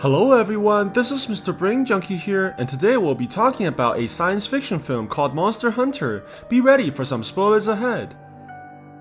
Hello everyone, this is Mr. Brain Junkie here, and today we'll be talking about a science fiction film called Monster Hunter. Be ready for some spoilers ahead.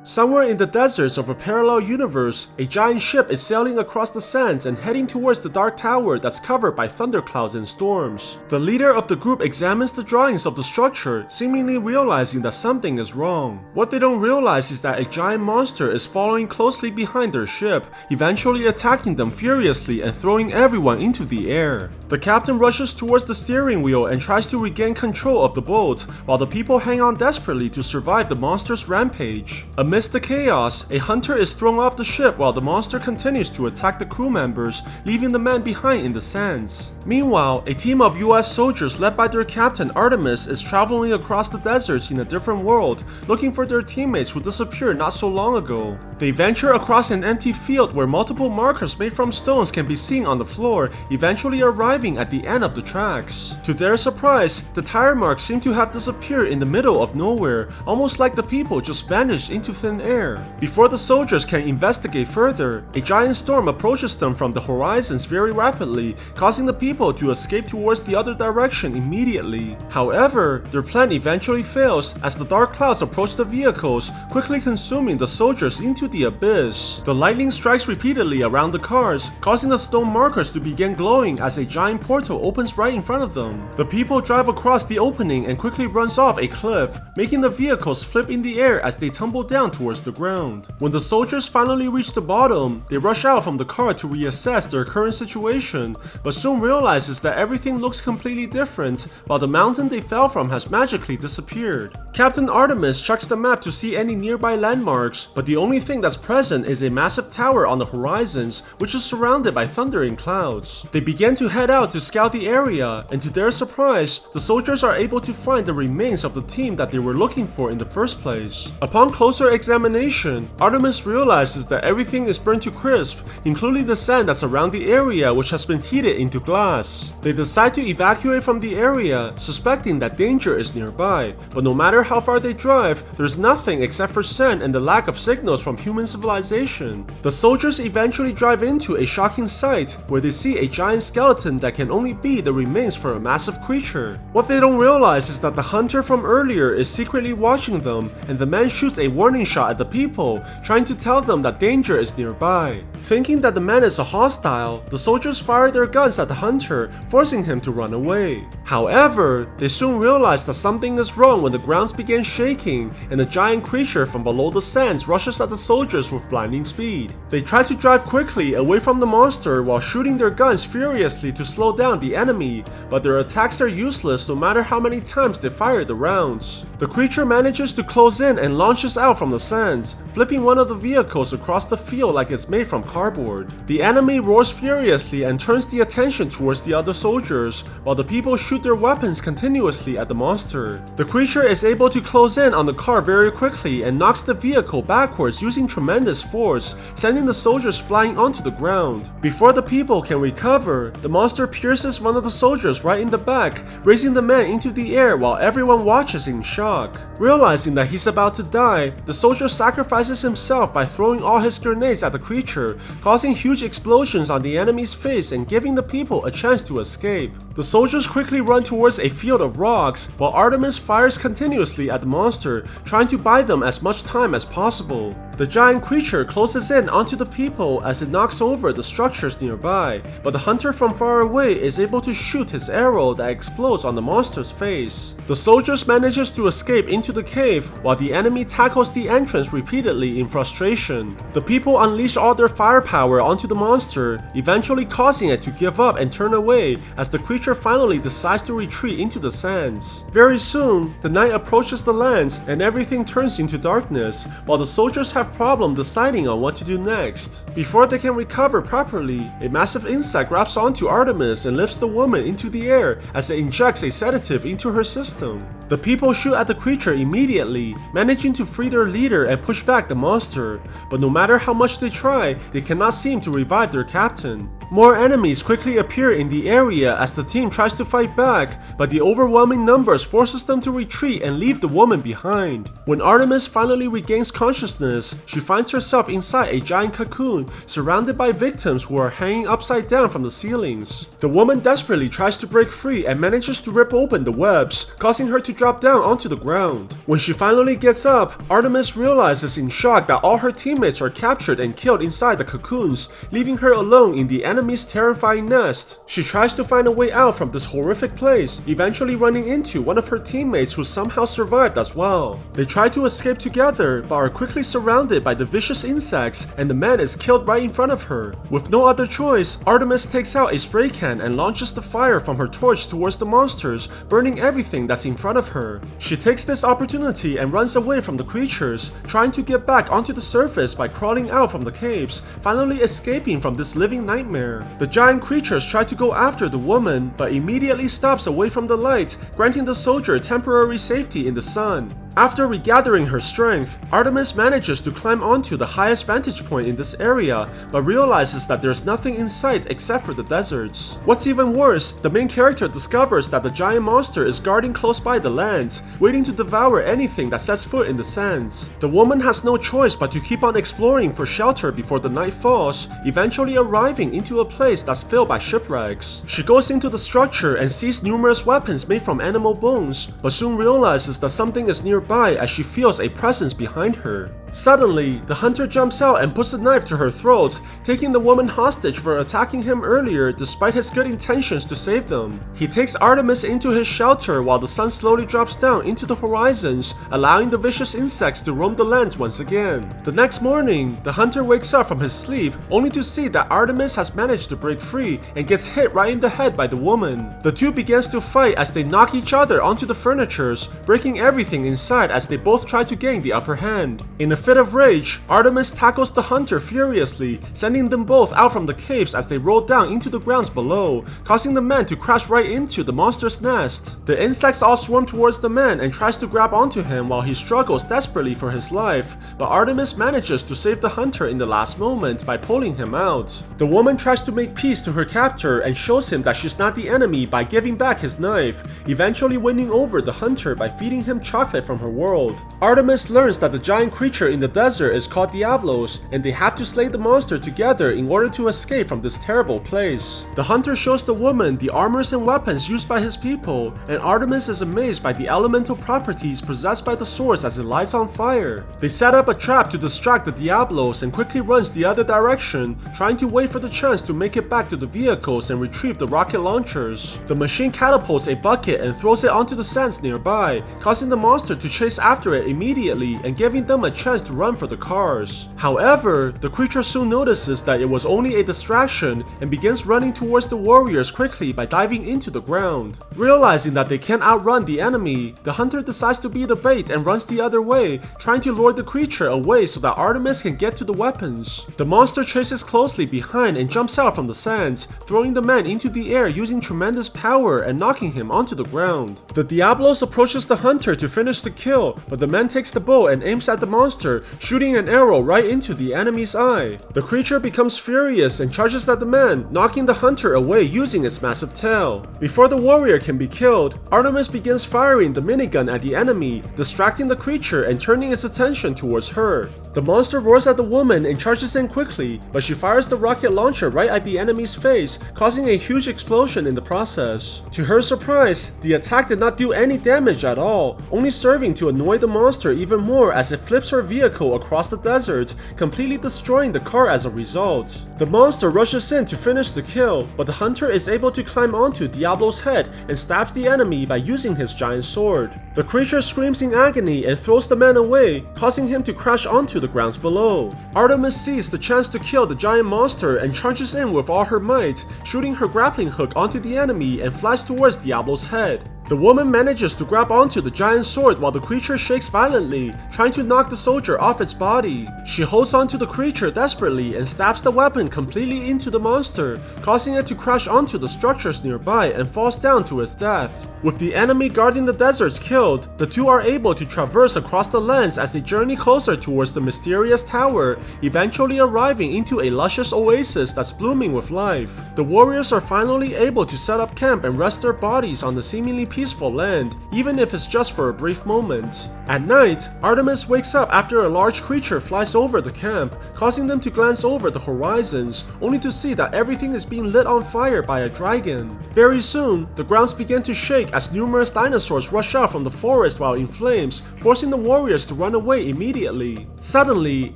Somewhere in the deserts of a parallel universe, a giant ship is sailing across the sands and heading towards the dark tower that's covered by thunderclouds and storms. The leader of the group examines the drawings of the structure, seemingly realizing that something is wrong. What they don't realize is that a giant monster is following closely behind their ship, eventually attacking them furiously and throwing everyone into the air. The captain rushes towards the steering wheel and tries to regain control of the boat, while the people hang on desperately to survive the monster's rampage. Amidst the chaos, a hunter is thrown off the ship while the monster continues to attack the crew members, leaving the men behind in the sands. Meanwhile, a team of US soldiers led by their captain Artemis is traveling across the deserts in a different world, looking for their teammates who disappeared not so long ago. They venture across an empty field where multiple markers made from stones can be seen on the floor, eventually arriving at the end of the tracks. To their surprise, the tire marks seem to have disappeared in the middle of nowhere, almost like the people just vanished into thin air. Before the soldiers can investigate further, a giant storm approaches them from the horizons very rapidly, causing the people to escape towards the other direction immediately. However, their plan eventually fails as the dark clouds approach the vehicles, quickly consuming the soldiers into the abyss. The lightning strikes repeatedly around the cars, causing the stone markers to begin glowing as a giant portal opens right in front of them. The people drive across the opening and quickly runs off a cliff, making the vehicles flip in the air as they tumble down towards the ground. When the soldiers finally reach the bottom, they rush out from the car to reassess their current situation, but soon realizes that everything looks completely different, while the mountain they fell from has magically disappeared. Captain Artemis checks the map to see any nearby landmarks, but the only thing that's present is a massive tower on the horizons, which is surrounded by thundering clouds. They begin to head out to scout the area, and to their surprise, the soldiers are able to find the remains of the team that they were looking for in the first place. Upon closer examination, Artemis realizes that everything is burnt to crisp, including the sand that's around the area, which has been heated into glass. They decide to evacuate from the area, suspecting that danger is nearby, but no matter how far they drive, there's nothing except for sand and the lack of signals from human civilization. The soldiers eventually drive into a shocking sight where they see a giant skeleton that can only be the remains for a massive creature. What they don't realize is that the hunter from earlier is secretly watching them, and the man shoots a warning shot at the people, trying to tell them that danger is nearby. Thinking that the man is a hostile, the soldiers fire their guns at the hunter, forcing him to run away. However, they soon realize that something is wrong when the grounds begin shaking and a giant creature from below the sands rushes at the soldiers with blinding speed. They try to drive quickly away from the monster while shooting their guns furiously to slow down the enemy, but their attacks are useless no matter how many times they fire the rounds. The creature manages to close in and launches out from the sands, flipping one of the vehicles across the field like it's made from cardboard. The enemy roars furiously and turns the attention towards the other soldiers, while the people shoot their weapons continuously at the monster. The creature is able to close in on the car very quickly and knocks the vehicle backwards using tremendous force, sending the soldiers flying onto the ground. Before the people can recover, the monster pierces one of the soldiers right in the back, raising the man into the air while everyone watches in shock. Realizing that he's about to die, the soldier sacrifices himself by throwing all his grenades at the creature, causing huge explosions on the enemy's face and giving the people a chance to escape. The soldiers quickly run towards a field of rocks, while Artemis fires continuously at the monster, trying to buy them as much time as possible. The giant creature closes in onto the people as it knocks over the structures nearby, but the hunter from far away is able to shoot his arrow that explodes on the monster's face. The soldiers manages to escape into the cave, while the enemy tackles the entrance repeatedly in frustration. The people unleash all their firepower onto the monster, eventually causing it to give up and turn away as the creature finally decides to retreat into the sands. Very soon, the night approaches the lands and everything turns into darkness, while the soldiers have problem deciding on what to do next. Before they can recover properly, a massive insect grabs onto Artemis and lifts the woman into the air as it injects a sedative into her system. The people shoot at the creature immediately, managing to free their leader and push back the monster, but no matter how much they try, they cannot seem to revive their captain. More enemies quickly appear in the area as the team tries to fight back, but the overwhelming numbers forces them to retreat and leave the woman behind. When Artemis finally regains consciousness, she finds herself inside a giant cocoon, surrounded by victims who are hanging upside down from the ceilings. The woman desperately tries to break free and manages to rip open the webs, causing her to drop down onto the ground. When she finally gets up, Artemis realizes in shock that all her teammates are captured and killed inside the cocoons, leaving her alone in the enemy's terrifying nest. She tries to find a way out from this horrific place, eventually running into one of her teammates who somehow survived as well. They try to escape together, but are quickly surrounded by the vicious insects, and the man is killed right in front of her. With no other choice, Artemis takes out a spray can and launches the fire from her torch towards the monsters, burning everything that's in front of her. She takes this opportunity and runs away from the creatures, trying to get back onto the surface by crawling out from the caves, finally escaping from this living nightmare. The giant creatures try to go after the woman, but immediately stops away from the light, granting the soldier temporary safety in the sun. After regathering her strength, Artemis manages to climb onto the highest vantage point in this area, but realizes that there's nothing in sight except for the deserts. What's even worse, the main character discovers that the giant monster is guarding close by the lands, waiting to devour anything that sets foot in the sands. The woman has no choice but to keep on exploring for shelter before the night falls, eventually arriving into a place that's filled by shipwrecks. She goes into the structure and sees numerous weapons made from animal bones, but soon realizes that something is nearby as she feels a presence behind her. Suddenly, the hunter jumps out and puts a knife to her throat, taking the woman hostage for attacking him earlier despite his good intentions to save them. He takes Artemis into his shelter while the sun slowly drops down into the horizons, allowing the vicious insects to roam the lands once again. The next morning, the hunter wakes up from his sleep only to see that Artemis has managed to break free and gets hit right in the head by the woman. The two begins to fight as they knock each other onto the furnitures, breaking everything inside as they both try to gain the upper hand. In a fit of rage, Artemis tackles the hunter furiously, sending them both out from the caves as they roll down into the grounds below, causing the man to crash right into the monster's nest. The insects all swarm towards the man and tries to grab onto him while he struggles desperately for his life, but Artemis manages to save the hunter in the last moment by pulling him out. The woman tries to make peace to her captor and shows him that she's not the enemy by giving back his knife, eventually winning over the hunter by feeding him chocolate from her world. Artemis learns that the giant creature in the desert is called Diablos, and they have to slay the monster together in order to escape from this terrible place. The hunter shows the woman the armors and weapons used by his people, and Artemis is amazed by the elemental properties possessed by the swords as it lights on fire. They set up a trap to distract the Diablos and quickly runs the other direction, trying to wait for the chance to make it back to the vehicles and retrieve the rocket launchers. The machine catapults a bucket and throws it onto the sands nearby, causing the monster to chase after it immediately and giving them a chance to run for the cars. However, the creature soon notices that it was only a distraction and begins running towards the warriors quickly by diving into the ground. Realizing that they can't outrun the enemy, the hunter decides to be the bait and runs the other way, trying to lure the creature away so that Artemis can get to the weapons. The monster chases closely behind and jumps out from the sands, throwing the man into the air using tremendous power and knocking him onto the ground. The Diablos approaches the hunter to finish the kill, but the man takes the bow and aims at the monster, shooting an arrow right into the enemy's eye. The creature becomes furious and charges at the man, knocking the hunter away using its massive tail. Before the warrior can be killed, Artemis begins firing the minigun at the enemy, distracting the creature and turning its attention towards her. The monster roars at the woman and charges in quickly, but she fires the rocket launcher right at the enemy's face, causing a huge explosion in the process. To her surprise, the attack did not do any damage at all, only serving to annoy the monster even more as it flips her vehicle across the desert, completely destroying the car as a result. The monster rushes in to finish the kill, but the hunter is able to climb onto Diablo's head and stabs the enemy by using his giant sword. The creature screams in agony and throws the man away, causing him to crash onto the grounds below. Artemis sees the chance to kill the giant monster and charges in with all her might, shooting her grappling hook onto the enemy and flies towards Diablo's head. The woman manages to grab onto the giant sword while the creature shakes violently, trying to knock the soldier off its body. She holds onto the creature desperately and stabs the weapon completely into the monster, causing it to crash onto the structures nearby and falls down to its death. With the enemy guarding the deserts killed, the two are able to traverse across the lands as they journey closer towards the mysterious tower, eventually arriving into a luscious oasis that's blooming with life. The warriors are finally able to set up camp and rest their bodies on the seemingly peaceful land, even if it's just for a brief moment. At night, Artemis wakes up after a large creature flies over the camp, causing them to glance over the horizons, only to see that everything is being lit on fire by a dragon. Very soon, the grounds begin to shake as numerous dinosaurs rush out from the forest while in flames, forcing the warriors to run away immediately. Suddenly,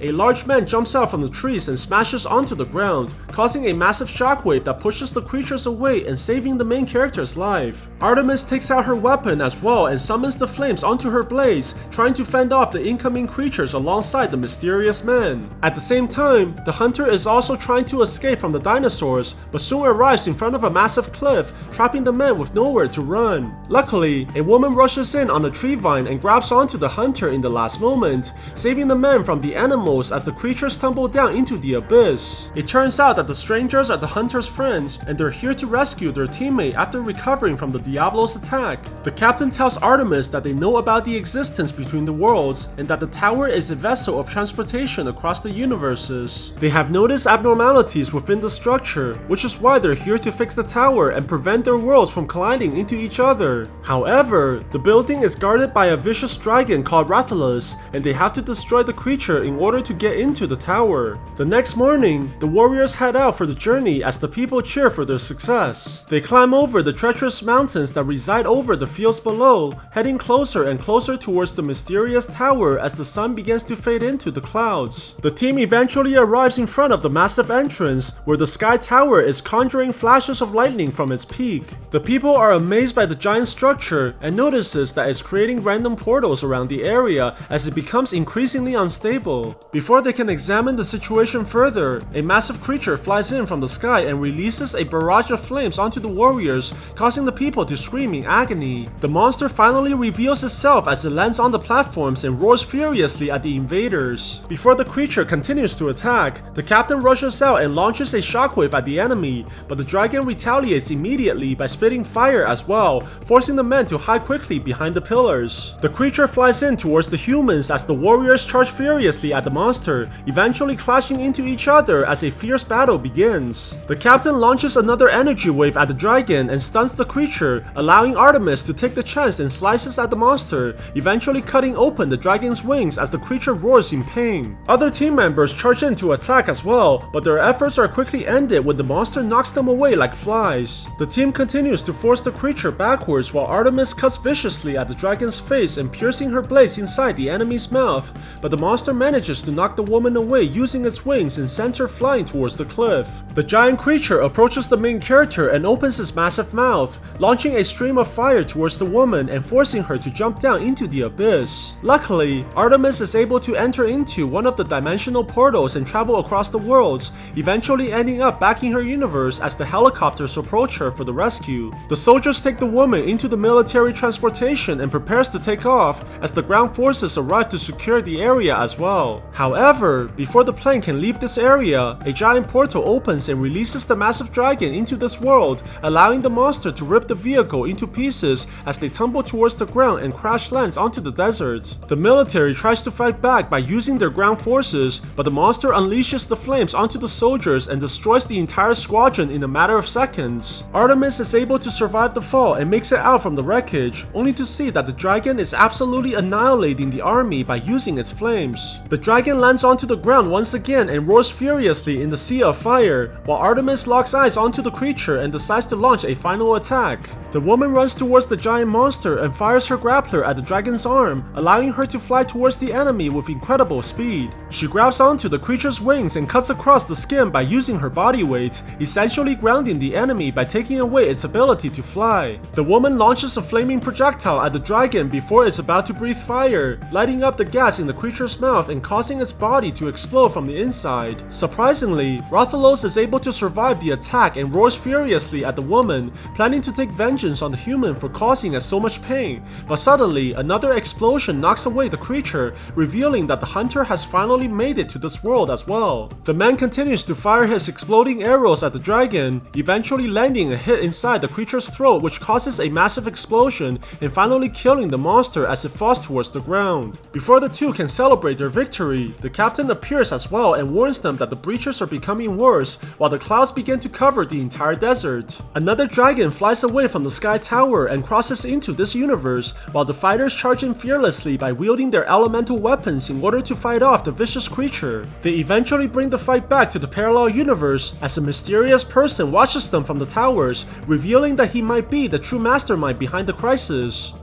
a large man jumps out from the trees and smashes onto the ground, causing a massive shockwave that pushes the creatures away and saving the main character's life. Artemis takes out her weapon as well and summons the flames onto her blades, trying to fend off the incoming creatures alongside the mysterious man. At the same time, the hunter is also trying to escape from the dinosaurs, but soon arrives in front of a massive cliff, trapping the man with nowhere to run. Luckily, a woman rushes in on a tree vine and grabs onto the hunter in the last moment, saving the man from the animals as the creatures tumble down into the abyss. It turns out that the strangers are the hunter's friends, and they're here to rescue their teammate after recovering from the Diablos attack. The captain tells Artemis that they know about the existence between the worlds, and that the tower is a vessel of transportation across the universes. They have noticed abnormalities within the structure, which is why they're here to fix the tower and prevent their worlds from colliding into each other. However, the building is guarded by a vicious dragon called Rathalos, and they have to destroy the creature in order to get into the tower. The next morning, the warriors head out for the journey as the people cheer for their success. They climb over the treacherous mountains that reside over the fields below, heading closer and closer towards the mysterious tower as the sun begins to fade into the clouds. The team eventually arrives in front of the massive entrance, where the sky tower is conjuring flashes of lightning from its peak. The people are amazed by the giant structure and notices that it's creating random portals around the area as it becomes increasingly unstable. Before they can examine the situation further, a massive creature flies in from the sky and releases a barrage of flames onto the warriors, causing the people to scream in agony. The monster finally reveals itself as it lands on the platforms and roars furiously at the invaders. Before the creature continues to attack, the captain rushes out and launches a shockwave at the enemy, but the dragon retaliates immediately by spitting fire as well, forcing the men to hide quickly behind the pillars. The creature flies in towards the humans as the warriors charge furiously at the monster, eventually clashing into each other as a fierce battle begins. The captain launches another energy wave at the dragon and stuns the creature, allowing Artemis to take the chance and slices at the monster, eventually cutting open the dragon's wings as the creature roars in pain. Other team members charge in to attack as well, but their efforts are quickly ended when the monster knocks them away like flies. The team continues to force the creature backwards while Artemis cuts viciously at the dragon's face and piercing her blades inside the enemy's mouth, but the monster manages to knock the woman away using its wings and sends her flying towards the cliff. The giant creature approaches the main character and opens its massive mouth, launching a stream of fire towards the woman and forcing her to jump down into the abyss. Luckily, Artemis is able to enter into one of the dimensional portals and travel across the worlds, eventually ending up back in her universe as the helicopters approach her for the rescue. The soldiers take the woman into the military transportation and prepares to take off as the ground forces arrive to secure the area as well. However, before the plane can leave this area, a giant portal opens and releases the massive dragon into this world, allowing the monster to rip the vehicle into pieces as they tumble towards the ground and crash lands onto the desert. The military tries to fight back by using their ground forces, but the monster unleashes the flames onto the soldiers and destroys the entire squadron in a matter of seconds. Artemis is able to survive the fall and makes it out from the wreckage, only to see that the dragon is absolutely annihilating the army by using its flames. The dragon lands onto the ground once again and roars furiously in the sea of fire, while Artemis locks eyes onto the creature and decides to launch a final attack. The woman runs towards the giant monster and fires her grappler at the dragon's arm, allowing her to fly towards the enemy with incredible speed. She grabs onto the creature's wings and cuts across the skin by using her body weight, essentially grounding the enemy by taking away its ability to fly. The woman launches a flaming projectile at the dragon before it's about to breathe fire, lighting up the gas in the creature's mouth and causing its body to explode from the inside. Surprisingly, Rathalos is able to survive the attack and roars furiously at the woman, planning to take vengeance on the human for causing us so much pain, but suddenly another explosion knocks away the creature, revealing that the hunter has finally made it to this world as well. The man continues to fire his exploding arrows at the dragon, eventually landing a hit inside the creature's throat, which causes a massive explosion and finally killing the monster as it falls towards the ground. Before the two can celebrate their victory, the captain appears as well and warns them that the breaches are becoming worse while the clouds begin to cover the entire desert. Another dragon flies away from the sky tower and crosses into this universe, while the fighters charge in fearlessly by wielding their elemental weapons in order to fight off the vicious creature. They eventually bring the fight back to the parallel universe as a mysterious person watches them from the towers, revealing that he might be the true mastermind behind the crisis.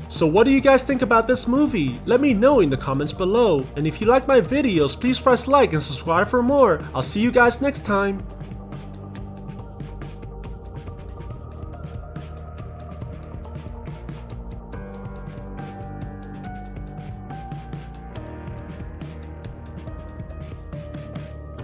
So what do you guys think about this movie? Let me know in the comments below. And if you like my videos, please press like and subscribe for more. I'll see you guys next time.